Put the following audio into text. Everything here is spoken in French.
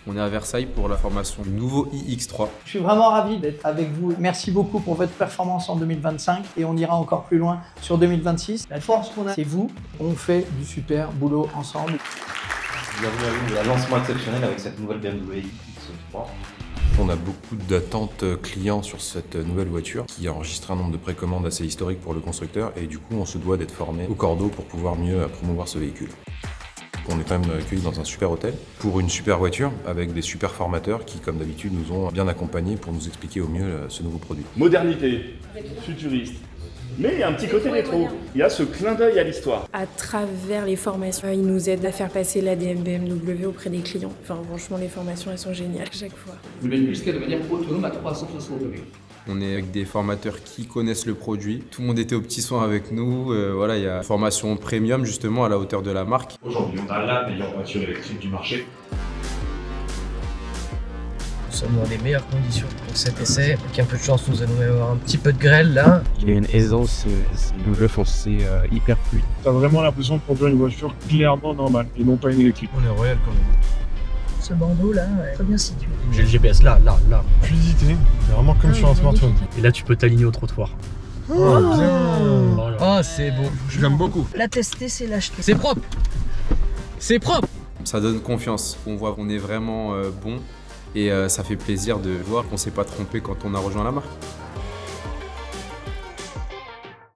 On est à Versailles pour la formation du nouveau iX3. Je suis vraiment ravi d'être avec vous. Merci beaucoup pour votre performance en 2025 et on ira encore plus loin sur 2026. La force qu'on a, c'est vous. On fait du super boulot ensemble. Bienvenue à vous, un lancement exceptionnel avec cette nouvelle BMW iX3. On a beaucoup d'attentes clients sur cette nouvelle voiture qui a enregistré un nombre de précommandes assez historique pour le constructeur et du coup on se doit d'être formé au cordeau pour pouvoir mieux promouvoir ce véhicule. On est quand même accueillis dans un super hôtel pour une super voiture avec des super formateurs qui comme d'habitude nous ont bien accompagnés pour nous expliquer au mieux ce nouveau produit. Modernité, futuriste. Mais il y a un petit côté rétro, il y a ce clin d'œil à l'histoire. À travers les formations, ils nous aident à faire passer l'ADN BMW auprès des clients. Enfin, franchement, les formations, elles sont géniales à chaque fois. Le but, c'est de devenir autonome à 360 degrés. On est avec des formateurs qui connaissent le produit. Tout le monde était aux petits soins avec nous. Voilà, il y a une formation premium justement à la hauteur de la marque. Aujourd'hui, on a la meilleure voiture électrique du marché. Nous sommes dans les meilleures conditions pour cet essai. Avec un peu de chance, nous allons avoir un petit peu de grêle là. Il y a une aisance bleu foncé hyper fluide. T'as vraiment l'impression de conduire une voiture clairement normale et non pas une électrique. On est royal quand même. Ce bandeau là est très bien situé. J'ai le GPS là. Fluidité, c'est vraiment comme sur un smartphone. Et là, tu peux t'aligner au trottoir. Oh, bien. Oh, c'est beau. Je l'aime beaucoup. La tester, c'est l'acheter. C'est propre. C'est propre. Ça donne confiance. On voit qu'on est vraiment bon et ça fait plaisir de voir qu'on ne s'est pas trompé quand on a rejoint la marque.